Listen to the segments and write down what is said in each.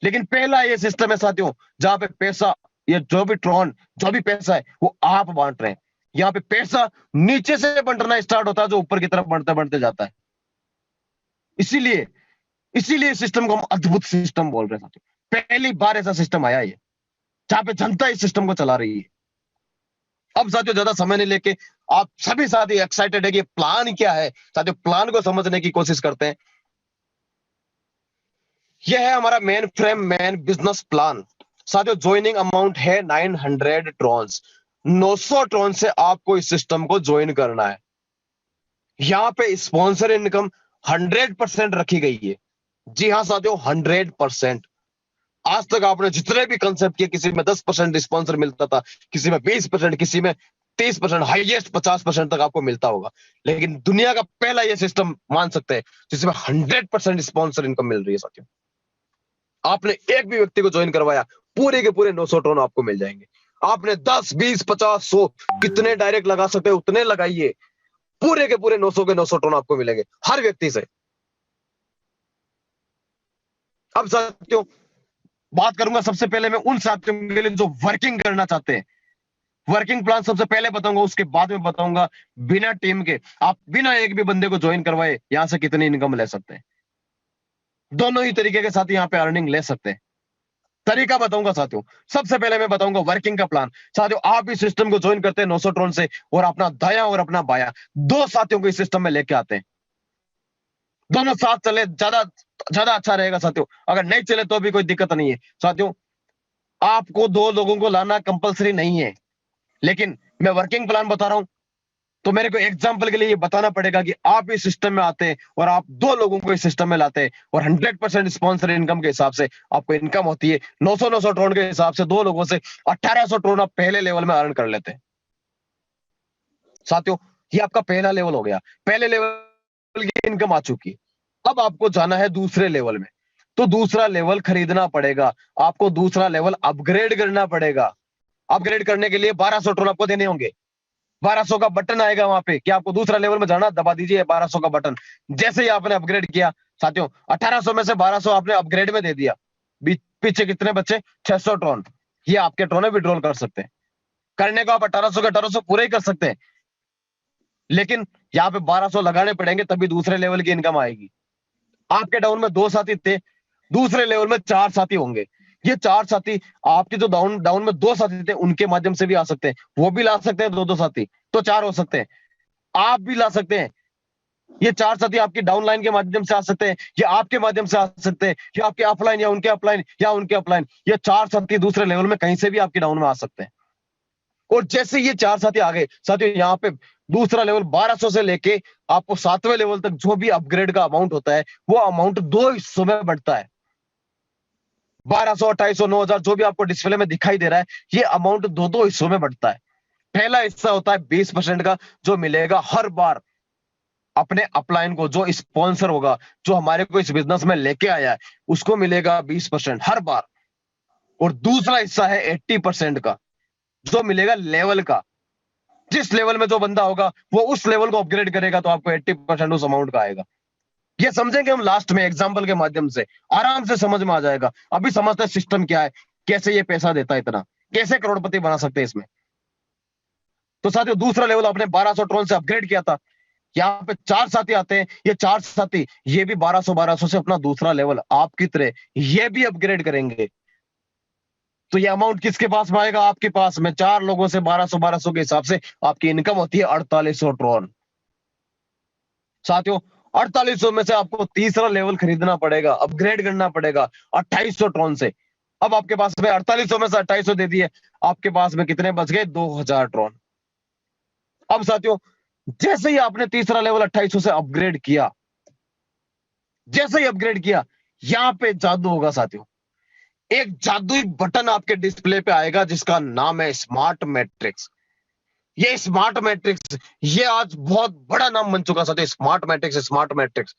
लेकिन पहला ये सिस्टम है साथियों, जहां पे पैसा, ये जो भी ट्रॉन, जो भी पैसा है वो आप बांट रहे हैं। यहाँ पे पैसा नीचे से बंटना स्टार्ट होता है, जो ऊपर की तरफ बढ़ते बढ़ते जाता है। इसीलिए इसीलिए सिस्टम को हम अद्भुत सिस्टम बोल रहे हैं साथियों। पहली बार ऐसा सिस्टम आया है जहां पे जनता इस सिस्टम को चला रही है। अब साथियों ज्यादा समय नहीं लेके, आप सभी साथी एक्साइटेड है कि प्लान क्या है, साथियों प्लान को समझने की कोशिश करते हैं। यह है हमारा main frame, main business plan. साथियों ज्वाइनिंग अमाउंट है 900 ट्रॉन्स। 900 ट्रॉन से आपको इस सिस्टम को ज्वाइन करना है। यहां पे स्पॉन्सर इनकम 100% रखी गई है। जी हाँ साथियों, 100%। आज तक आपने जितने भी कंसेप्ट किए, किसी में 10% स्पॉन्सर मिलता था, किसी में 20%, किसी में 30%, हाईएस्ट 50% तक आपको मिलता होगा। लेकिन दुनिया का पहला यह सिस्टम मान सकते हैं जिसमें 100% स्पॉन्सर इनकम मिल रही है साथियों। आपने एक भी व्यक्ति को ज्वाइन करवाया, पूरे के पूरे 900 टोन आपको मिल जाएंगे। आपने 10, 20, 50, 100 कितने डायरेक्ट लगा सकते हैं उतने लगाइए, पूरे के पूरे 900 के 900 टोन आपको मिलेंगे हर व्यक्ति से। अब साथियों बात करूंगा सबसे पहले मैं उन साथियों के लिए जो वर्किंग करना चाहते हैं। वर्किंग प्लान सबसे पहले बताऊंगा, उसके बाद में बताऊंगा बिना टीम के आप बिना एक भी बंदे को ज्वाइन करवाए यहां से कितनी इनकम ले सकते हैं। दोनों ही तरीके के साथ यहां पे अर्निंग ले सकते हैं। तरीका बताऊंगा साथियों। सबसे पहले मैं बताऊंगा वर्किंग का प्लान। साथियों आप इस सिस्टम को ज्वाइन करते हैं 900 ट्रोन से, और अपना दाया और अपना बाया दो साथियों को इस सिस्टम में लेके आते हैं। दोनों साथ चले ज्यादा ज्यादा अच्छा रहेगा साथियों। अगर नहीं चले तो भी कोई दिक्कत नहीं है साथियों। आपको दो लोगों को लाना कंपलसरी नहीं है, लेकिन मैं वर्किंग प्लान बता रहा हूं तो मेरे को एग्जाम्पल के लिए ये बताना पड़ेगा कि आप इस सिस्टम में आते हैं और आप दो लोगों को इस सिस्टम में लाते हैं, और 100% स्पॉन्सर इनकम के हिसाब से आपको इनकम होती है 900 ट्रोन के हिसाब से दो लोगों से 1800 ट्रोन आप पहले लेवल में अर्न कर लेते हैं साथियों। ये आपका पहला लेवल हो गया। पहले लेवल की इनकम आ चुकी है। अब आपको जाना है दूसरे लेवल में, तो दूसरा लेवल खरीदना पड़ेगा। आपको दूसरा लेवल अपग्रेड करना पड़ेगा। अपग्रेड करने के लिए 1200 ट्रोन आपको देने होंगे। 1200 का बटन आएगा वहां पे कि आपको दूसरा लेवल में जाना, दबा दीजिए 1200 का बटन। जैसे ही आपने अपग्रेड किया साथियों, 1800 में से 1200 आपने अपग्रेड में दे दिया, पीछे कितने बच्चे 600 ट्रोन। ये आपके ट्रोन है, विड्रॉल कर सकते हैं। करने को आप 1800 के 1800 पूरे ही कर सकते हैं, लेकिन यहाँ पे 1200 लगाने पड़ेंगे तभी दूसरे लेवल की इनकम आएगी। आपके डाउन में 2 साथी थे, दूसरे लेवल में 4 साथी होंगे। ये 4 साथी आपके जो डाउन डाउन में 2 साथी थे उनके माध्यम से भी आ सकते हैं, वो भी ला सकते हैं 2-2 साथी, तो 4 हो सकते हैं। आप भी ला सकते हैं। ये 4 साथी आपकी डाउन लाइन के माध्यम से आ सकते हैं, या आपके माध्यम से आ सकते हैं, या आपके अपलाइन या उनके अपलाइन या उनके अपलाइन। ये 4 साथी दूसरे लेवल में कहीं से भी आपके डाउन में आ सकते हैं। और जैसे ये 4 साथी आ गए साथियों, यहाँ पे दूसरा लेवल 1200 से लेके आपको 7वें लेवल तक जो भी अपग्रेड का अमाउंट होता है, वो अमाउंट 2 हिस्सों में बढ़ता है। 1200, 2800, 9000 जो भी आपको डिस्प्ले में दिखाई दे रहा है, ये अमाउंट 2-2 हिस्सों में बढ़ता है। पहला हिस्सा होता है 20% का, जो मिलेगा हर बार अपने अपलाइन को। जो स्पॉन्सर होगा, जो हमारे को इस बिजनेस में लेके आया है, उसको मिलेगा 20% हर बार। और दूसरा हिस्सा है 80% का, जो मिलेगा लेवल का। जिस लेवल में जो बंदा होगा वो उस लेवल को अपग्रेड करेगा, तो आपको 80% उस अमाउंट का आएगा। ये समझेंगे हम लास्ट में एग्जाम्पल के माध्यम से, आराम से समझ में आ जाएगा। अभी समझते हैं सिस्टम क्या है, कैसे ये पैसा देता है इतना, कैसे करोड़पति बना सकते हैं इसमें। तो साथियों दूसरा लेवल आपने 1200 ट्रोन से अपग्रेड किया था। यहाँ पे 4 साथी आते हैं, ये 4 साथी ये भी 1200 से अपना दूसरा लेवल आपकी तरह ये भी अपग्रेड करेंगे। तो ये अमाउंट किसके पास में आएगा? आपके पास में। 4 लोगों से 1200 के हिसाब से आपकी इनकम होती है 4800 ट्रोन। साथियों 4800 में से आपको तीसरा लेवल खरीदना पड़ेगा, अपग्रेड करना पड़ेगा 2800 ट्रोन से। अब आपके पास में 4800 में से 2800 दे दिए, आपके पास में कितने बच गए? 2000 ट्रोन। अब साथियों जैसे ही आपने तीसरा लेवल 2800 से अपग्रेड किया, जैसे ही अपग्रेड किया, यहां पे जादू होगा साथियों। एक जादुई बटन आपके डिस्प्ले पे आएगा जिसका नाम है स्मार्ट मैट्रिक्स। ये स्मार्ट मैट्रिक्स, ये आज बहुत बड़ा नाम बन चुका साथियों। Smart matrix, smart matrix.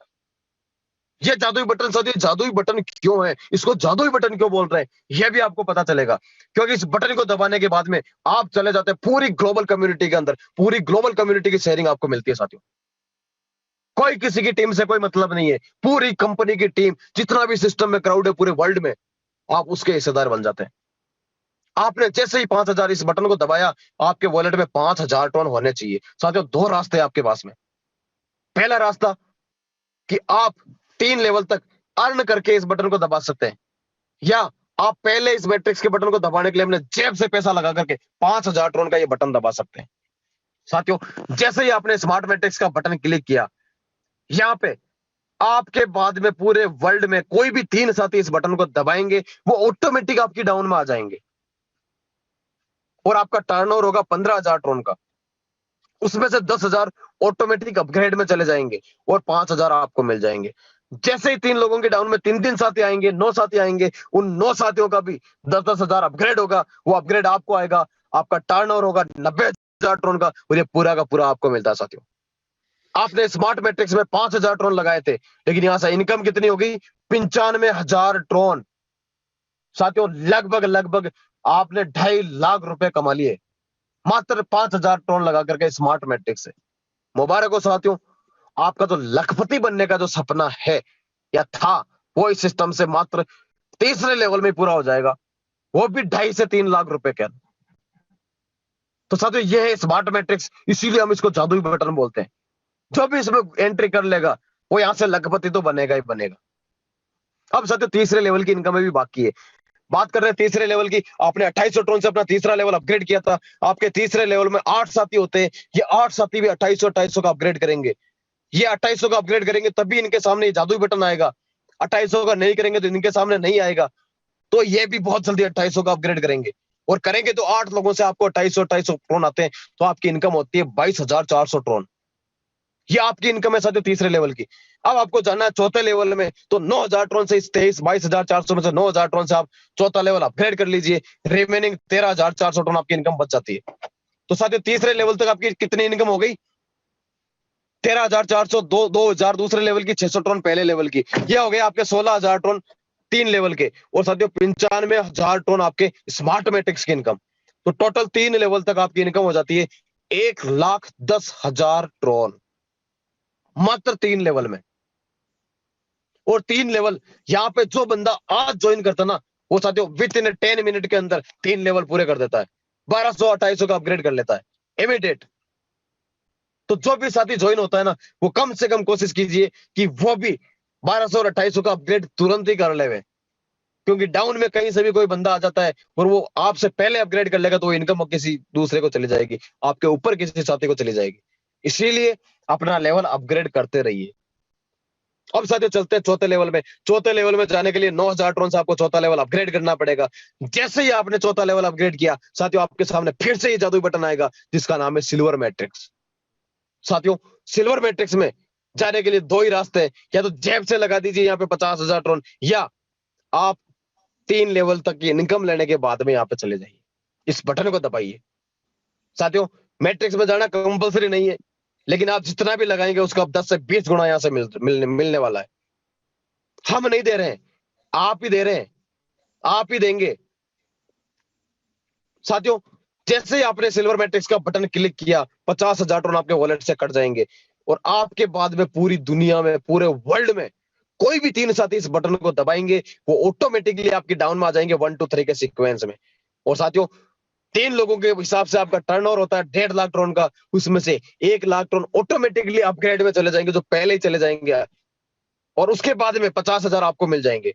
ये जादुई बटन साथियों, जादुई बटन क्यों है, इसको जादुई बटन क्यों बोल रहे हैं, यह भी आपको पता चलेगा। क्योंकि इस बटन को दबाने के बाद में आप चले जाते हैं पूरी ग्लोबल कम्युनिटी के अंदर। पूरी ग्लोबल कम्युनिटी की शेयरिंग आपको मिलती है साथियों। कोई किसी की टीम से कोई मतलब नहीं है। पूरी कंपनी की टीम, जितना भी सिस्टम में क्राउड है पूरे वर्ल्ड में, आप उसके हिस्सेदार बन जाते हैं। आपने जैसे ही 5,000 इस बटन को दबाया, आपके वॉलेट में 5,000 टोन होने चाहिए। साथियों, दो रास्ते हैं आपके पास में। पहला रास्ता कि आप 3 लेवल तक अर्न करके इस बटन को दबा सकते हैं, या आप पहले इस मैट्रिक्स के बटन को दबाने के लिए अपने जेब से पैसा लगा करके 5,000 टोन का ये बटन दबा सकते हैं। साथियों, जैसे ही आपने स्मार्ट मैट्रिक्स का बटन क्लिक किया, यहां पे आपके बाद में पूरे वर्ल्ड में कोई भी 3 साथी इस बटन को दबाएंगे, वो ऑटोमेटिक आपकी डाउन में आ जाएंगे और आपका टर्नओवर होगा 15,000 टोन का। उसमें से 10,000 ऑटोमेटिक अपग्रेड में चले जाएंगे और 5,000 आपको मिल जाएंगे। जैसे ही 3 लोगों के डाउन में 3 साथी आएंगे, 9 साथी आएंगे, उन 9 साथियों का भी 10,000 अपग्रेड होगा। वो अपग्रेड आपको आएगा, आपका टर्नओवर होगा 90,000 टोन का और ये पूरा का पूरा आपको मिलता है। साथियों, आपने स्मार्ट मैट्रिक्स में 5,000 ट्रोन लगाए थे, लेकिन यहां से इनकम कितनी होगी? 95,000 ट्रोन। साथियों, लगभग लगभग आपने 2.5 लाख रुपए कमा लिए मात्र 5,000 ट्रोन लगा करके स्मार्ट मैट्रिक्स से। मुबारक हो साथियों, आपका तो लखपति बनने का जो सपना है या था, वो इस सिस्टम से मात्र तीसरे लेवल में पूरा हो जाएगा, वो भी 2.5 से 3 लाख रुपए के। तो साथियों, ये है स्मार्ट मैट्रिक्स, इसीलिए हम इसको जादुई बटन बोलते हैं। जो भी इसमें एंट्री कर लेगा, वो यहां से लखपति तो बनेगा ही बनेगा। अब साथियों, तीसरे लेवल की इनकम भी बाकी है। बात कर रहे हैं तीसरे लेवल की। आपने 2800 टोन से अपना तीसरा लेवल अपग्रेड किया था। आपके तीसरे लेवल में 8 साथी होते हैं। ये 8 साथी भी 2800 का अपग्रेड करेंगे। ये 2800 का अपग्रेड करेंगे, तभी इनके सामने ये जादुई बटन आएगा। 2800 का नहीं करेंगे तो इनके सामने नहीं आएगा। तो ये भी बहुत जल्दी 2800 का अपग्रेड करेंगे, और करेंगे तो 8 लोगों से आपको 2800 ट्रोन आते हैं, तो आपकी इनकम होती है 22,400 ट्रोन। ये आपकी इनकम है साथियों तीसरे लेवल की। अब आपको जाना है चौथे लेवल में, तो 9,000 ट्रोन से 22,400 में से 9,000 ट्रोन से आप चौथा लेवल अपग्रेड कर लीजिए। रिमेनिंग 13,400 ट्रोन आपकी इनकम बच जाती है। तो साथियों, तीसरे लेवल तक आपकी कितनी इनकम हो गई? 13,400, 2,000 दूसरे लेवल की, 600 ट्रोन पहले लेवल की। ये हो गए आपके 16,000 ट्रोन 3 लेवल के, और साथियों 95,000 ट्रोन आपके स्मार्ट मैट्रिक्स की इनकम। तो टोटल 3 लेवल तक आपकी इनकम हो जाती है 1,10,000 ट्रोन मात्र 3 लेवल में। और 3 लेवल यहाँ पे जो बंदा आज ज्वाइन करता ना, वो साथियों विद इन 10 मिनट के अंदर 3 लेवल पूरे कर देता है, 1200 2800 का अपग्रेड कर लेता है इमीडिएट। तो जो भी साथी ज्वाइन होता है ना, वो कम से कम कोशिश कीजिए कि वो भी 1200 और 2800 का अपग्रेड तुरंत ही कर ले, क्योंकि डाउन में कहीं से भी कोई बंदा आ जाता है और वो आपसे पहले अपग्रेड कर लेगा, तो वो इनकम किसी दूसरे को चली जाएगी, आपके ऊपर किसी साथी को चली जाएगी। इसीलिए अपना लेवल अपग्रेड करते रहिए। अब साथियों, चलते हैं चौथे लेवल में। चौथे लेवल में जाने के लिए 9,000 ट्रोन से आपको चौथा लेवल अपग्रेड करना पड़ेगा। जैसे ही आपने चौथा लेवल अपग्रेड किया, साथियों आपके सामने फिर से ये जादुई बटन आएगा, जिसका नाम है सिल्वर मैट्रिक्स। साथियों, सिल्वर मैट्रिक्स में जाने के लिए 2 ही रास्ते हैं, या तो जेब से लगा दीजिए यहाँ पे 50,000 ट्रोन, या आप 3 लेवल तक की इनकम लेने के बाद में यहाँ पे चले जाइए, इस बटन को दबाइए। साथियों, मैट्रिक्स में जाना कंपलसरी नहीं है, लेकिन आप जितना भी लगाएंगे उसका 10 से 20 गुना यहां से मिलने वाला है। हम नहीं दे रहे हैं, आप ही दे रहे हैं, आप ही देंगे। साथियों, जैसे ही आपने सिल्वर मैट्रिक्स का बटन क्लिक किया, 50,000 टोन आपके वॉलेट से कट जाएंगे, और आपके बाद में पूरी दुनिया में, पूरे वर्ल्ड में कोई भी 3 साथी इस बटन को दबाएंगे, वो ऑटोमेटिकली आपकी डाउन में आ जाएंगे 1 2 3 के सीक्वेंस में। और साथियों, 3 लोगों के हिसाब से आपका टर्नओवर होता है 1.5 लाख ट्रोन का, उसमें से 1 लाख ट्रोन ऑटोमेटिकली अपग्रेड में चले जाएंगे, जो पहले ही चले जाएंगे, और उसके बाद में 50,000 आपको मिल जाएंगे।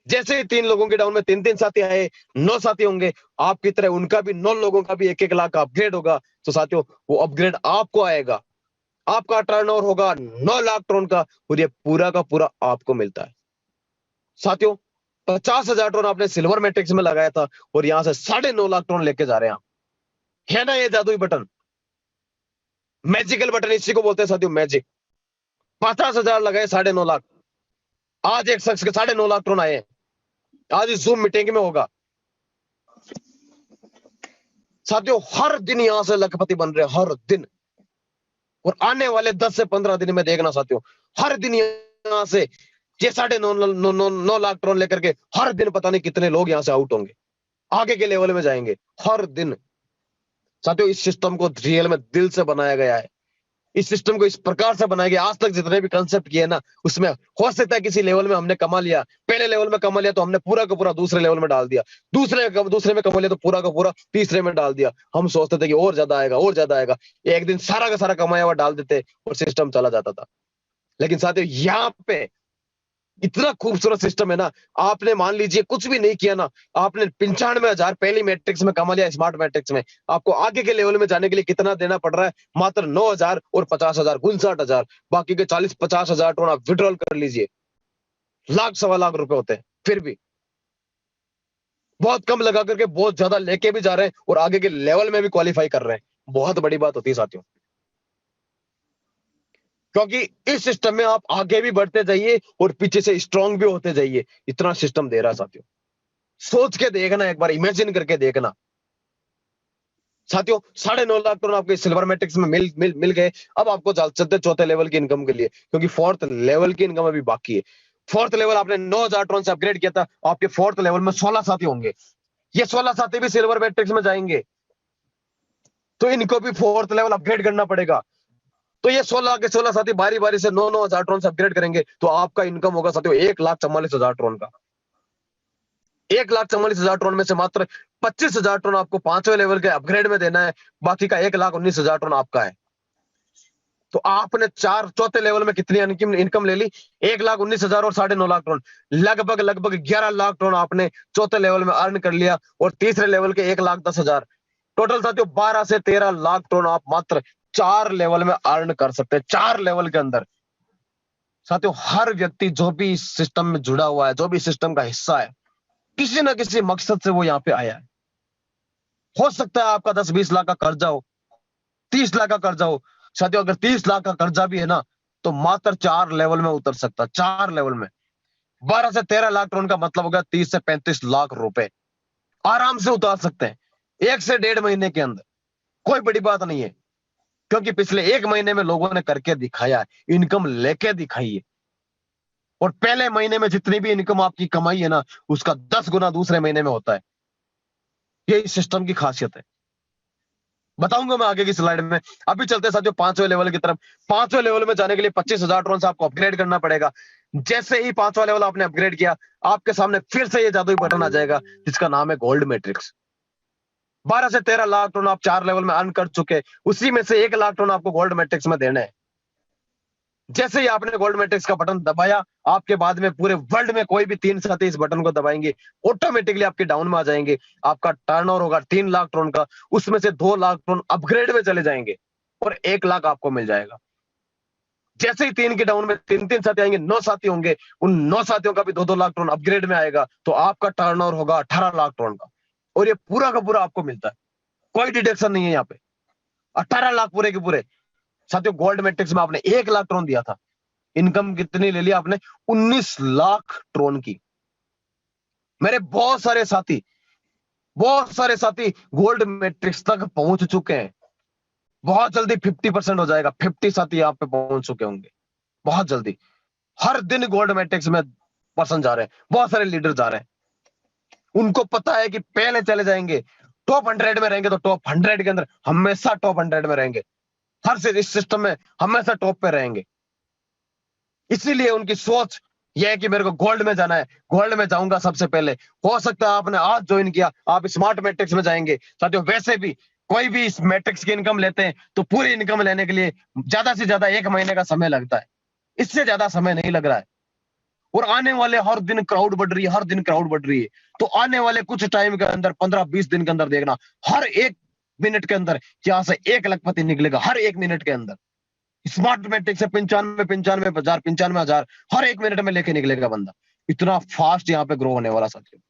जैसे ही 3 लोगों के डाउन में 3 साथी आए, 9 साथी होंगे, आपकी तरह उनका भी 9 लोगों का भी 1 लाख का अपग्रेड होगा। तो साथियों, वो अपग्रेड आपको आएगा, आपका टर्नओवर होगा 9 लाख ट्रोन का, और ये पूरा का पूरा आपको मिलता है। साथियों, 50,000 ट्रोन आपने सिल्वर मैट्रिक्स में लगाया था, और यहां से 9.5 लाख ट्रोन लेके जा रहे हैं आप। है ना ये जादुई बटन, मैजिकल बटन इसी को बोलते हैं साथियों, मैजिक। 50,000 लगाए, 9.5 लाख। आज एक शख्स के 9.5 लाख ट्रोन आए हैं, आज इस जूम मीटिंग में होगा। साथियों, हर दिन यहां से लखपति बन रहे हैं, हर दिन। और आने वाले 10 से 15 दिन में देखना साथियों, हर दिन यहां से ये 9.5 लाख ट्रोन लेकर के हर दिन पता नहीं कितने लोग यहां से आउट होंगे, आगे के लेवल में जाएंगे हर दिन। साथियों, इस सिस्टम को रियल में दिल से बनाया गया है, इस सिस्टम को इस प्रकार से बनाया गया, आज तक जितने भी कंसेप्ट किए ना, उसमें हो सकता है किसी लेवल में हमने कमा लिया, पहले लेवल में कमा लिया तो हमने पूरा का पूरा दूसरे लेवल में डाल दिया, दूसरे में कमा लिया तो पूरा का पूरा तीसरे में डाल दिया। हम सोचते थे कि और ज्यादा आएगा, और ज्यादा आएगा, एक दिन सारा का सारा कमाया हुआ डाल देते और सिस्टम चला जाता था। लेकिन साथियों यहाँ पे इतना खूबसूरत सिस्टम है ना, आपने मान लीजिए कुछ भी नहीं किया ना, आपने 95,000 पहली मैट्रिक्स में कमा लिया, स्मार्ट मैट्रिक्स में, आपको आगे के लेवल में जाने के लिए कितना देना पड़ रहा है? मात्र 9,000 और 50,000, 59,000, बाकी के 40-50,000 टोन आप विड्रॉल कर लीजिए, लाख सवा लाख रुपए होते हैं। फिर भी बहुत कम लगा करके बहुत ज्यादा लेके भी जा रहे हैं और आगे के लेवल में भी क्वालिफाई कर रहे हैं। बहुत बड़ी बात होती है साथियों, क्योंकि इस सिस्टम में आप आगे भी बढ़ते जाइए और पीछे से स्ट्रांग भी होते जाइए। इतना सिस्टम दे रहा है साथियों, सोच के देखना, एक बार इमेजिन करके देखना साथियों। 9.5 लाख टन आपके सिल्वर मैट्रिक्स में मिल गए। अब आपको चलते चौथे लेवल की इनकम के लिए, क्योंकि फोर्थ लेवल की इनकम अभी बाकी है। फोर्थ लेवल आपने 9,000 टन से अपग्रेड किया था, आपके फोर्थ लेवल में 16 साथी होंगे। ये 16 साथी भी सिल्वर मैट्रिक्स में जाएंगे, तो इनको भी फोर्थ लेवल अपग्रेड करना पड़ेगा। तो ये 16 के 16 साथी बारी बारी से 9-9 हजार ट्रोन से अपग्रेड करेंगे, तो आपका इनकम होगा साथियों 1,44,000 ट्रोन का। 1,44,000 ट्रोन में से मात्र 25,000 ट्रोन आपको 5वें लेवल के अपग्रेड में देना है, बाकी का 1,19,000 ट्रोन आपका है। तो आपने चौथे लेवल में कितनी इनकम ले ली? 1,19,000 और 9.5 लाख ट्रोन, लगभग 11 लाख ट्रोन आपने चौथे लेवल में अर्न कर लिया। और तीसरे लेवल के 1,10,000, टोटल साथियों 12 से 13 लाख ट्रोन आप मात्र 4 लेवल में अर्न कर सकते हैं। 4 लेवल के अंदर साथियों, हर व्यक्ति जो भी इस सिस्टम में जुड़ा हुआ है, जो भी सिस्टम का हिस्सा है, किसी ना किसी मकसद से वो यहाँ पे आया है। हो सकता है आपका 10-20 लाख का कर्जा हो, 30 लाख का कर्जा हो। साथियों अगर 30 लाख का कर्जा भी है ना, तो मात्र 4 लेवल में उतर सकता है। 4 लेवल में 12 से 13 लाख टोन का मतलब हो गया 30 से 35 लाख रुपए आराम से उतार सकते हैं 1 से 1.5 महीने के अंदर। कोई बड़ी बात नहीं है, क्योंकि पिछले 1 महीने में लोगों ने करके दिखाया है, इनकम लेके दिखाई है। और पहले महीने में जितनी भी इनकम आपकी कमाई है ना, उसका 10 गुना दूसरे महीने में होता है। यही सिस्टम की खासियत है। बताऊंगा मैं आगे की स्लाइड में। अभी चलते हैं साथियों 5वें लेवल की तरफ। 5वें लेवल में जाने के लिए 25,000 ट्रोन से आपको अपग्रेड करना पड़ेगा। जैसे ही 5वां लेवल आपने अपग्रेड किया, आपके सामने फिर से ये जादुई बटन आ जाएगा जिसका नाम है गोल्ड मैट्रिक्स। 12 से 13 लाख टन आप 4 लेवल में अर्न कर चुके, उसी में से 1 लाख टन आपको गोल्ड मैट्रिक्स में देना है। जैसे ही आपने गोल्ड मैट्रिक्स का बटन दबाया, आपके बाद में पूरे वर्ल्ड में कोई भी 3 साथी इस बटन को दबाएंगे, ऑटोमेटिकली आपके डाउन में आ जाएंगे। आपका टर्नओवर होगा 3 लाख टन का, उसमें से 2 लाख टन अपग्रेड में चले जाएंगे और 1 लाख आपको मिल जाएगा। जैसे ही 3 के डाउन में 3-3 साथी आएंगे, 9 साथी होंगे, उन 9 साथियों का भी 2-2 लाख टन अपग्रेड में आएगा, तो आपका टर्नओवर होगा 18 लाख टन का। और ये पूरा का पूरा आपको मिलता है, कोई डिडक्शन नहीं है यहाँ पे। 18 लाख पूरे के पूरे। साथियों गोल्ड मैट्रिक्स में आपने 1 लाख ट्रोन दिया था, इनकम कितनी ले ली आपने? 19 लाख ट्रोन की। मेरे बहुत सारे साथी गोल्ड मैट्रिक्स तक पहुंच चुके हैं। बहुत जल्दी 50% हो जाएगा, 50 साथी यहाँ पे पहुंच चुके होंगे बहुत जल्दी। हर दिन गोल्ड मैट्रिक्स में पर्सन जा रहे हैं, बहुत सारे लीडर जा रहे हैं। उनको पता है कि पहले चले जाएंगे, टॉप 100 में रहेंगे, तो टॉप 100 के अंदर हमेशा टॉप 100 में रहेंगे। हर से इस सिस्टम में हमेशा टॉप पे रहेंगे। इसीलिए उनकी सोच यह है कि मेरे को गोल्ड में जाना है, गोल्ड में जाऊंगा सबसे पहले। हो सकता है आपने आज ज्वाइन किया, आप स्मार्ट मैट्रिक्स में जाएंगे। साथियों वैसे भी कोई भी इस मैट्रिक्स की इनकम लेते हैं तो पूरी इनकम लेने के लिए ज्यादा से ज्यादा 1 महीने का समय लगता है, इससे ज्यादा समय नहीं लग रहा है। और आने वाले हर दिन क्राउड बढ़ रही है, हर दिन क्राउड बढ़ रही है। तो आने वाले कुछ टाइम के अंदर 15-20 दिन के अंदर देखना, हर 1 मिनट के अंदर यहाँ से 1 लखपति निकलेगा, हर 1 मिनट के अंदर। स्मार्ट मैट्रिक्स से 95,000 हर 1 मिनट में लेके निकलेगा बंदा। इतना फास्ट यहाँ पे ग्रो होने वाला साथियों,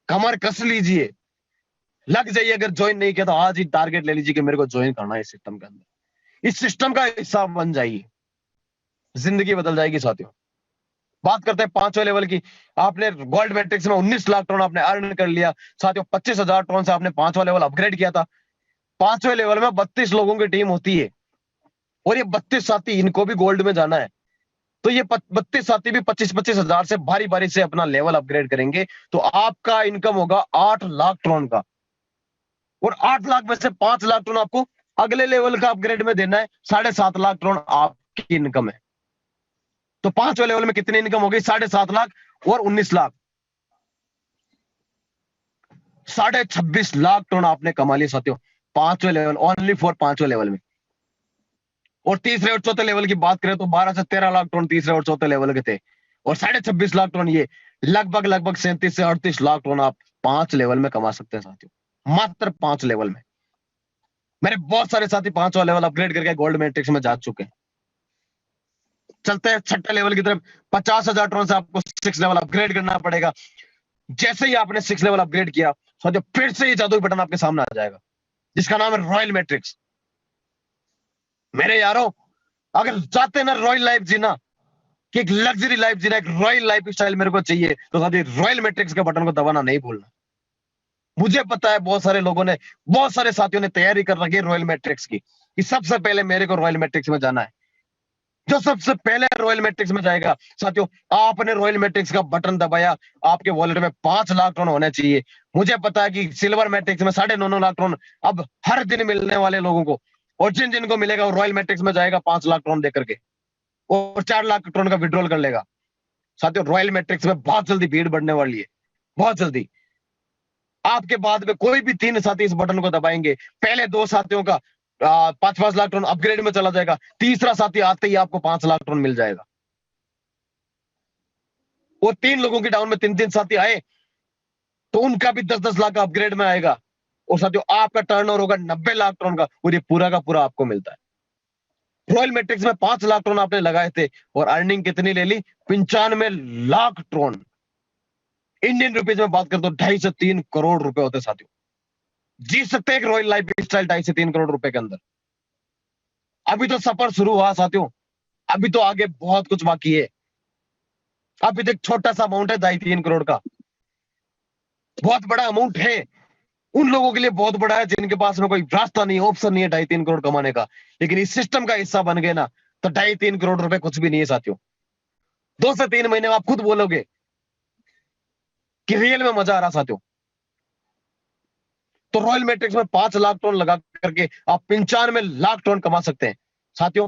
कमर कस लीजिए, लग जाइए। अगर ज्वाइन नहीं किया तो आज ही टारगेट ले लीजिए कि मेरे को ज्वाइन करना है इस सिस्टम के अंदर। इस सिस्टम का हिस्सा बन जाइए, जिंदगी बदल जाएगी साथियों। बात करते हैं 5वें लेवल की। आपने गोल्ड मैट्रिक्स में 19 लाख टन आपने अर्न कर लिया साथियों। 25,000 टन से आपने 5वां लेवल अपग्रेड किया था। 5वें लेवल में 32 लोगों की टीम होती है और ये 32 साथी, इनको भी गोल्ड में जाना है। तो ये 32 साथी भी 25-25 हजार से बारी बारी से अपना लेवल अपग्रेड करेंगे, तो आपका इनकम होगा 8 लाख टन का। और 8 लाख में से 5 लाख टन आपको अगले लेवल का अपग्रेड में देना है 7.5 लाख करोड़ आपकी इनकम है। तो 5वें लेवल में कितनी इनकम हो गई? 7.5 लाख और 19 लाख, 26.5 लाख टन आपने कमा लिए साथियों 5वें लेवल, ओनली फॉर 5वें लेवल में। और तीसरे और चौथे लेवल की बात करें तो 12 से 13 लाख टन तीसरे और चौथे लेवल के थे, और 26.5 लाख टन ये लगभग 37 से 38 लाख टन आप 5 लेवल में कमा सकते हैं साथियों, मात्र 5 लेवल में। मेरे बहुत सारे साथी 5वां लेवल अपग्रेड करके गोल्ड मैट्रिक्स में जा चुके हैं। चलते हैं छठे लेवल की तरफ। 50,000 टन से आपको 6 लेवल अपग्रेड करना पड़ेगा। जैसे ही आपने 6 लेवल अपग्रेड किया साथियों, फिर से ये जादुई बटन आपके सामने आ जाएगा जिसका नाम है रॉयल मैट्रिक्स। मेरे यारों, अगर चाहते हैं ना रॉयल लाइफ जीना, कि एक लग्जरी लाइफ जीना, एक रॉयल लाइफ स्टाइल मेरे को चाहिए, तो साथियों रॉयल मैट्रिक्स के बटन को दबाना नहीं भूलना। मुझे पता है बहुत सारे लोगों ने, बहुत सारे साथियों ने तैयारी कर रखी है रॉयल मैट्रिक्स की, कि सबसे पहले मेरे को रॉयल मैट्रिक्स में जाना है। जो सबसे पहले रॉयल मैट्रिक्स में जाएगा साथियों, आपने रॉयल मैट्रिक्स का बटन दबाया, आपके वॉलेट में 5 लाख टन होने चाहिए। मुझे पता है कि सिल्वर मैट्रिक्स में 9.5 लाख टन अब हर दिन मिलने वाले लोगों को, और जिन जिनको मिलेगा वो रॉयल मैट्रिक्स में जाएगा 5 लाख टन देकर के, और 4 लाख टन का विड्रॉल कर लेगा। साथियों रॉयल मैट्रिक्स में बहुत जल्दी भीड़ बढ़ने वाली है, बहुत जल्दी। आपके बाद में कोई भी 3 साथी इस बटन को दबाएंगे, पहले 2 साथियों का 5-5 लाख टन अपग्रेड में चला जाएगा, तीसरा साथी आते ही आपको 5 लाख टन मिल जाएगा। वो 3 लोगों की डाउन में 3-3 साथी आए तो उनका भी 10-10 लाख का अपग्रेड में आएगा, और साथियों आपका टर्नओवर होगा 90 लाख टन का, और ये पूरा का पूरा आपको मिलता है। रॉयल मैट्रिक्स में 5 लाख टन आपने लगाए थे और अर्निंग कितनी ले ली? 95 लाख टन। इंडियन रुपीज में बात करें तो 2.5 से 3 करोड़ रुपए होते साथियों। जी सकते हैं एक रॉयल लाइफ स्टाइल 2.5 से 3 करोड़ रुपए के अंदर। अभी तो सफर शुरू हुआ साथियों, अभी तो आगे बहुत कुछ बाकी है। अभी तो एक छोटा सा अमाउंट है 2.5-3 करोड़ का, बहुत बड़ा अमाउंट है उन लोगों के लिए, बहुत बड़ा है जिनके पास में कोई रास्ता नहीं, ऑप्शन नहीं है 2.5-3 करोड़ कमाने का। लेकिन इस सिस्टम का हिस्सा बन गए ना, तो 2.5-3 करोड़ रुपए कुछ भी नहीं है साथियों। 2 से 3 महीने में आप खुद बोलोगे कि रियल में मजा आ रहा साथियों। तो रॉयल मैट्रिक्स में 5 लाख टन लगा करके आप 95 लाख टन कमा सकते हैं साथियों।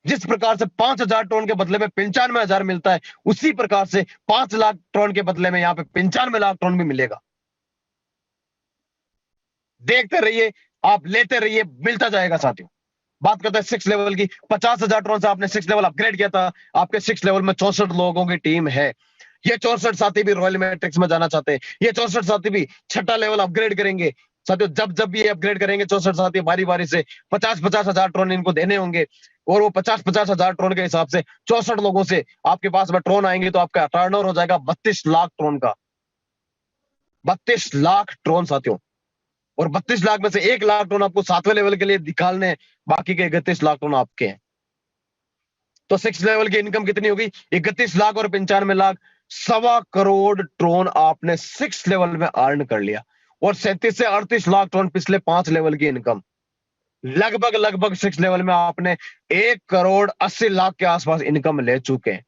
जिस प्रकार से 5,000 टन के बदले में 95,000 मिलता है, उसी प्रकार से 5 लाख टन के बदले में यहाँ पे 95 लाख टन भी मिलेगा। देखते रहिए, आप लेते रहिए, मिलता जाएगा साथियों। बात करते हैं 6 लेवल की। 50,000 टन से आपने 6 लेवल अपग्रेड किया था, आपके 6 लेवल में 64 लोगों की टीम है। ये 64 साथी भी रॉयल मैट्रिक्स में जाना चाहते हैं, ये 64 साथी भी छठा लेवल अपग्रेड करेंगे साथियों। जब जब ये अपग्रेड करेंगे 64 साथी बारी बारी से 50-50 हजार टन इनको देने होंगे, और वो 50-50 हजार टन के हिसाब से 64 लोगों से आपके पास में ट्रोन आएंगे, तो आपका टर्नओवर हो जाएगा 32 लाख ट्रोन का। 32 लाख ट्रोन साथियों, और 32 लाख में से 1 लाख टन आपको 7वें लेवल के लिए निकालने हैं, बाकी के 31 लाख टन आपके हैं। तो 6 लेवल की इनकम कितनी होगी? 31 लाख और 95 लाख, 1.25 करोड़ ट्रोन आपने 6 लेवल में अर्न कर लिया। और 37 से 38 लाख टन पिछले 5 लेवल की इनकम, लगभग 6 लेवल में आपने 1 करोड़ 80 लाख के आसपास इनकम ले चुके हैं।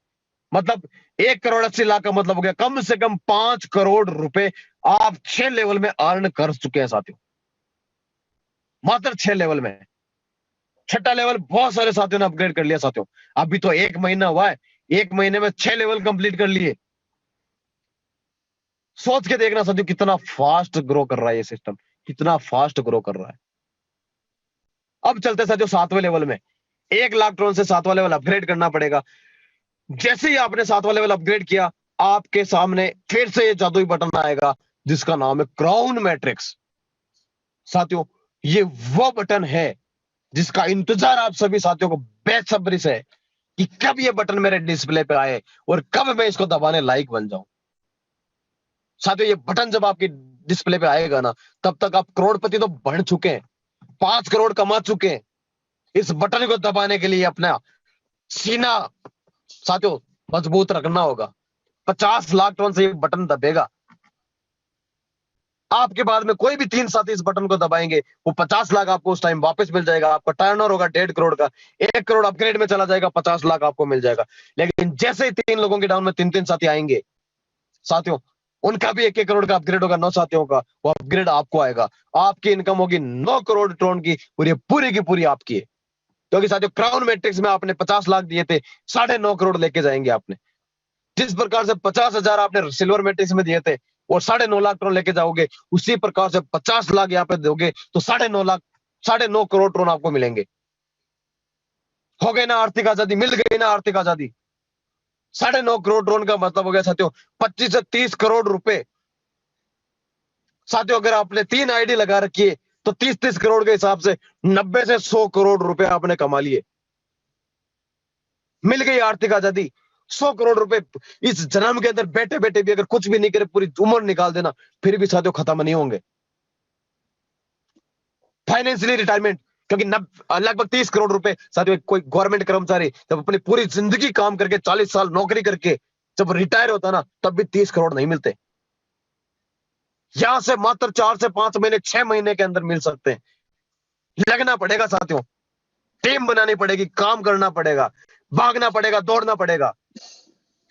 मतलब 1 करोड़ 80 लाख का मतलब हो गया कम से कम 5 करोड़ रुपए आप 6 लेवल में अर्न कर चुके हैं साथियों, मात्र 6 लेवल में। छठा लेवल बहुत सारे साथियों ने अपग्रेड कर लिया साथियों। अभी तो 1 महीना हुआ है, 1 महीने में 6 लेवल कंप्लीट कर लिए। सोच के देखना साथियों कितना फास्ट ग्रो कर रहा है ये सिस्टम, कितना फास्ट ग्रो कर रहा है। अब चलते साथियों 7वें लेवल में। 1 लाख टन से 7वां लेवल अपग्रेड करना पड़ेगा। जैसे ही आपने 7वां लेवल अपग्रेड किया, आपके सामने फिर से ये जादुई बटन आएगा जिसका नाम है क्राउन मैट्रिक्स। साथियों ये वो बटन है जिसका इंतजार आप सभी साथियों को बेसब्री से है कि कब ये बटन मेरे डिस्प्ले पे आए और कब मैं इसको दबाने लायक बन जाऊं। साथियों ये बटन जब आपकी डिस्प्ले पे आएगा ना, तब तक आप करोड़पति तो बन चुके हैं, 5 करोड़ कमा चुके हैं। इस बटन को दबाने के लिए अपना सीना साथियों मजबूत रखना होगा। 50 लाख टन से ये बटन दबेगा। आपके बाद में कोई भी 3 साथी इस बटन को दबाएंगे, वो 50 लाख आपको उस टाइम वापस मिल जाएगा। आपका टर्नओवर होगा 1.5 करोड़ का, 1 करोड़ अपग्रेड में चला जाएगा, 50 लाख आपको मिल जाएगा। लेकिन जैसे ही 3 लोगों के डाउन में 3-3 साथी आएंगे साथियों, उनका भी 1-1 करोड़ का अपग्रेड होगा 9 साथियों का, वो अपग्रेड आपको आएगा। आपकी इनकम होगी 9 करोड़ ट्रोन की, और ये पूरी की पूरी आपकी है। क्योंकि साथियों क्राउन मैट्रिक्स में आपने 50 लाख दिए थे, 9.5 करोड़ लेके जाएंगे आपने। जिस प्रकार से 50,000 आपने सिल्वर मैट्रिक्स में दिए थे और 9.5 लाख ट्रोन लेके जाओगे, उसी प्रकार से 50 लाख यहाँ पे दोगे तो 9.5 लाख, 9.5 करोड़ ट्रोन आपको मिलेंगे। हो गई ना आर्थिक आजादी, मिल गई ना आर्थिक आजादी। 9.5 करोड़ ड्रोन का मतलब हो गया साथियों 25 से 30 करोड़ रुपए। साथियों अगर आपने 3 आईडी लगा रखी है तो 30-30 करोड़ के हिसाब से 90 से 100 करोड़ रुपए आपने कमा लिए। मिल गई आर्थिक आजादी। 100 करोड़ रुपए इस जन्म के अंदर बैठे बैठे भी अगर कुछ भी नहीं करे, पूरी उम्र निकाल देना, फिर भी साथियों खत्म नहीं होंगे। फाइनेंशियली रिटायरमेंट, क्योंकि लगभग 30 करोड़ रुपए साथियों कोई गवर्नमेंट कर्मचारी जब अपनी पूरी जिंदगी काम करके 40 साल नौकरी करके जब रिटायर होता ना, तब भी 30 करोड़ नहीं मिलते। यहां से मात्र 4 से 5 महीने 6 महीने के अंदर मिल सकते हैं। लगना पड़ेगा साथियों, टीम बनानी पड़ेगी, काम करना पड़ेगा, भागना पड़ेगा, दौड़ना पड़ेगा।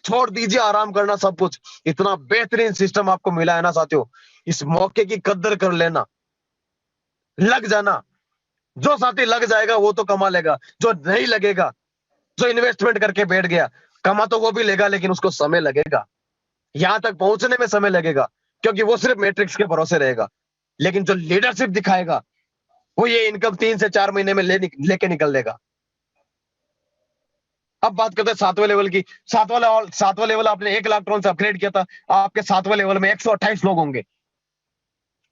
छोड़ दीजिए आराम करना सब कुछ। इतना बेहतरीन सिस्टम आपको मिला है ना साथियों, इस मौके की कद्र कर लेना, लग जाना। जो साथी लग जाएगा वो तो कमा लेगा, जो नहीं लगेगा, जो इन्वेस्टमेंट करके बैठ गया, कमा तो वो भी लेगा लेकिन उसको समय लगेगा, यहां तक पहुंचने में समय लगेगा, क्योंकि वो सिर्फ मैट्रिक्स के भरोसे रहेगा। लेकिन जो लीडरशिप दिखाएगा वो ये इनकम 3 से 4 महीने में लेके निकल लेगा। अब बात करते हैं 7वें लेवल की। 7वां लेवल आपने 1 लाख ट्रोन से अपग्रेड किया था, आपके 7वें लेवल में 128 लोग होंगे।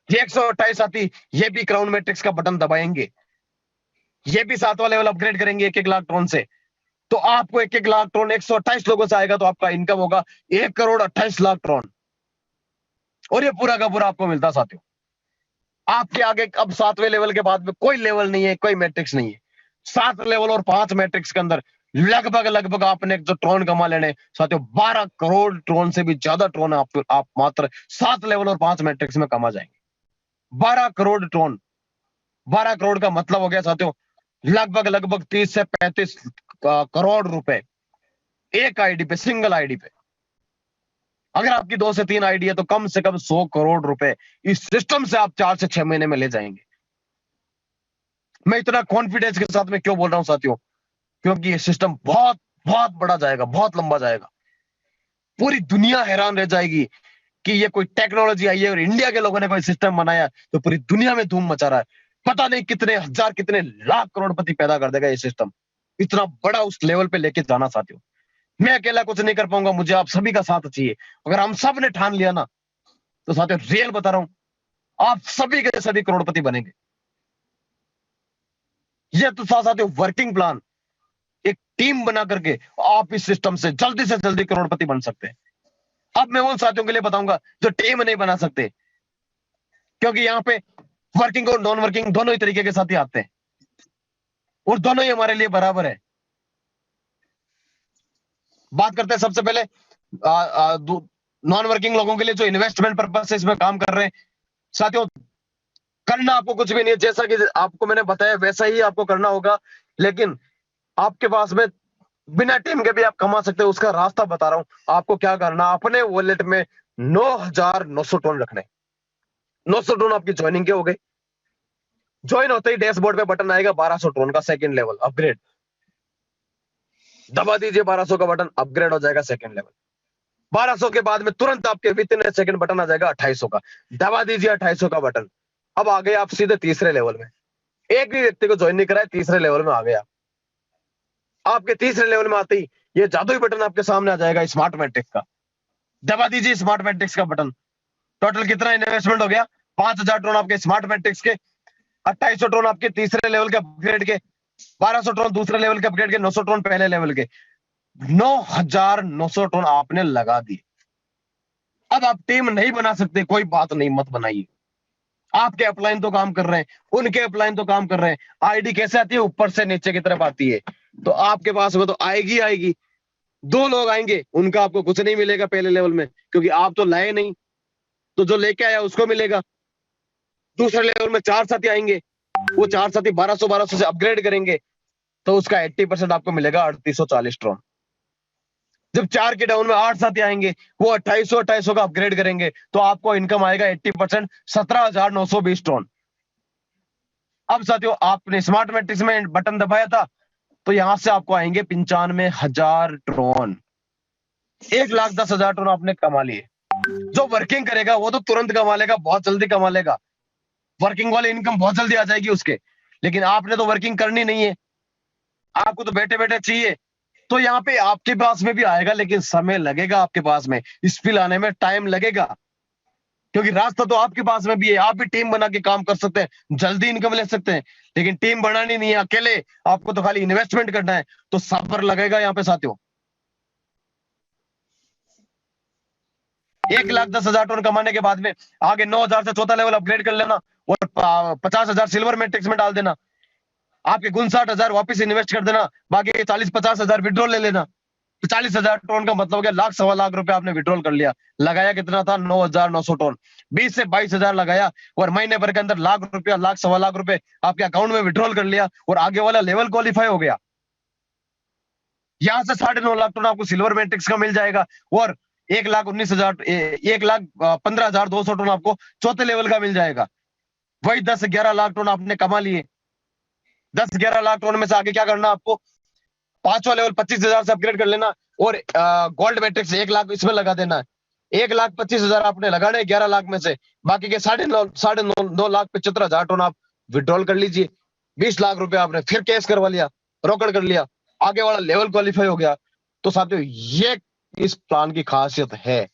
ये 128 साथी ये भी क्राउन मैट्रिक्स का बटन दबाएंगे, ये भी 7वां लेवल अपग्रेड करेंगे 1-1 लाख ट्रोन से। तो आपको 1-1 लाख ट्रोन 128 लोगों से आएगा, तो आपका इनकम होगा 1 करोड़ 28 लाख ट्रोन, और ये पूरा का पूरा आपको मिलता साथियों। आपके आगे अब 7वें लेवल के बाद में कोई लेवल नहीं है, कोई मैट्रिक्स नहीं है। 7 लेवल और 5 मैट्रिक्स के अंदर लगभग आपने जो ट्रोन कमा लेने साथियों, 12 करोड़ ट्रोन से भी ज्यादा ट्रोन आप मात्र 7 लेवल और 5 मैट्रिक्स में कमा जाएंगे। 12 करोड़ ट्रोन, 12 करोड़ का मतलब हो गया साथियों लगभग 30 से 35 करोड़ रुपए एक आईडी पे, सिंगल आईडी पे। अगर आपकी 2 से 3 आईडी है तो कम से कम 100 करोड़ रुपए इस सिस्टम से आप 4 से 6 महीने में ले जाएंगे। मैं इतना कॉन्फिडेंस के साथ में क्यों बोल रहा हूं साथियों, क्योंकि ये सिस्टम बहुत बहुत बड़ा जाएगा, बहुत लंबा जाएगा। पूरी दुनिया हैरान रह जाएगी कि ये कोई टेक्नोलॉजी आई है और इंडिया के लोगों ने कोई सिस्टम बनाया, तो पूरी दुनिया में धूम मचा रहा है। पता नहीं कितने हजार कितने लाख करोड़पति पैदा कर देगा ये सिस्टम। इतना बड़ा उस लेवल पे लेके जाना साथियों, मैं अकेला कुछ नहीं कर पाऊंगा, मुझे आप सभी का साथ चाहिए। अगर हम सब ने ठान लिया ना, तो साथियों रियल बता रहा हूं, आप सभी के सभी करोड़पति बनेंगे। ये तो साथियों वर्किंग प्लान, एक टीम बना करके आप इस सिस्टम से जल्दी करोड़पति बन सकते हैं। अब मैं उन साथियों के लिए बताऊंगा जो टीम नहीं बना सकते, क्योंकि यहाँ पे वर्किंग और नॉन वर्किंग दोनों ही तरीके के साथी आते हैं, और दोनों ही हमारे लिए बराबर है। बात करते हैं सबसे पहले नॉन वर्किंग लोगों के लिए जो इन्वेस्टमेंट पर्पज से इसमें काम कर रहे हैं। साथियों करना आपको कुछ भी नहीं है, जैसा कि आपको मैंने बताया वैसा ही आपको करना होगा, लेकिन आपके पास में बिना टीम के भी आप कमा सकते हो, उसका रास्ता बता रहा हूं आपको क्या करना। अपने वॉलेट में 9,900 टोन रखने, 900 टोन आपकी ज्वाइनिंग के हो गए। ज्वाइन होते ही डैशबोर्ड पे बटन आएगा 1200 टोन का सेकंड लेवल अपग्रेड, दबा दीजिए 1200 का बटन, अपग्रेड हो जाएगा सेकंड लेवल। 1200 के बाद में तुरंत आपके विद इन सेकंड बटन आ जाएगा 2800 का, दबा दीजिए 2800 का बटन। अब आ गए आप सीधे तीसरे लेवल में। एक भी व्यक्ति को ज्वाइन नहीं कराए, तीसरे लेवल में आ गया। आपके तीसरे लेवल में आते ही ये जादुई बटन आपके सामने आ जाएगा स्मार्ट मैट्रिक्स का, दबा दीजिए स्मार्ट मैट्रिक्स का बटन। टोटल कितना इन्वेस्टमेंट हो गया, 5,000 टोन आपके स्मार्ट मैट्रिक्स के, 2800 टोन आपके तीसरे लेवल के अपग्रेड के, 1200 टोन दूसरे लेवल के अपग्रेड के, 900 टोन पहले लेवल के, 9,900 टोन आपने लगा दिए। अब आप टीम नहीं बना सकते, कोई बात नहीं, मत बनाइए। आपके अपलाइन तो काम कर रहे हैं, उनके अपलाइन तो काम कर रहे हैं। आईडी कैसे आती है, ऊपर से नीचे की तरफ आती है, तो आपके पास वो तो आएगी आएगी। 2 लोग आएंगे, उनका आपको कुछ नहीं मिलेगा पहले लेवल में, क्योंकि आप तो लाए नहीं, तो जो लेके आया उसको मिलेगा। दूसरे लेवल में 4 साथी आएंगे, वो 4 साथी 1200 से अपग्रेड करेंगे, तो उसका 80% आपको मिलेगा 3840 ट्रोन। जब 4 के डाउन में 8 साथी आएंगे, वो 2800 का अपग्रेड करेंगे, तो आपको इनकम आएगा 80%, 17,920 टोन। अब साथियों, आपने स्मार्ट मैट्रिक्स में बटन दबाया था, तो यहां से आपको आएंगे 95,000 टोन। 1,10,000 टोन आपने कमा लिए। जो वर्किंग करेगा वो तो तुरंत कमा लेगा, बहुत जल्दी कमा लेगा, वर्किंग वाले इनकम बहुत जल्दी आ जाएगी उसके। लेकिन आपने तो वर्किंग करनी नहीं है, आपको तो बैठे बैठे चाहिए। तो यहाँ पे आपके पास में भी आएगा, लेकिन समय लगेगा, आपके पास में स्किल आने में टाइम लगेगा, क्योंकि रास्ता तो आपके पास में भी है। आप भी टीम बना के काम कर सकते हैं, जल्दी इनकम ले सकते हैं, लेकिन टीम बनानी नहीं है अकेले, आपको तो खाली इन्वेस्टमेंट करना है, तो सब्र लगेगा यहाँ पे साथियों। 1,10,000 टन कमाने के बाद में आगे 9,000 से चौथा लेवल अपग्रेड कर लेना, और 50,000 सिल्वर मैट्रिक्स में डाल देना। आपके 59,000 वापस इन्वेस्ट कर देना, बाकी 40-50,000 विड्रॉल ले लेना। तो 40,000 टन का मतलब हो गया लाख, 1.25 लाख रुपए आपने विड्रॉल कर लिया। लगाया कितना था? 9,900 टन। 20 से 22,000 लगाया, और महीने भर के अंदर लाख रुपया, लाख, 1.25 लाख रुपए आपके अकाउंट में विड्रॉल कर लिया, और आगे वाला लेवल क्वालिफाई हो गया। यहां से 9.5 लाख टन आपको सिल्वर मैट्रिक्स का मिल जाएगा, और 1,19,000, 1,15,200 टन आपको चौथे लेवल का मिल जाएगा। वही 10-11 लाख टन आपने कमा लिए। 10-11 लाख टन में से आगे क्या करना आपको? पांचवा लेवल 25,000 से अपग्रेड कर लेना, और गोल्ड मैट्रिक्स 1 लाख इसमें लगा देना है। 1,25,000 आपने लगाने 11 लाख में से, बाकी के 9.5 लाख 75,000 टन आप विड्रॉल कर लीजिए। 20 लाख रुपए आपने फिर कैश करवा लिया, रोकड़ कर लिया, आगे वाला लेवल क्वालिफाई हो गया। तो साथियों, ये इस प्लान की खासियत है।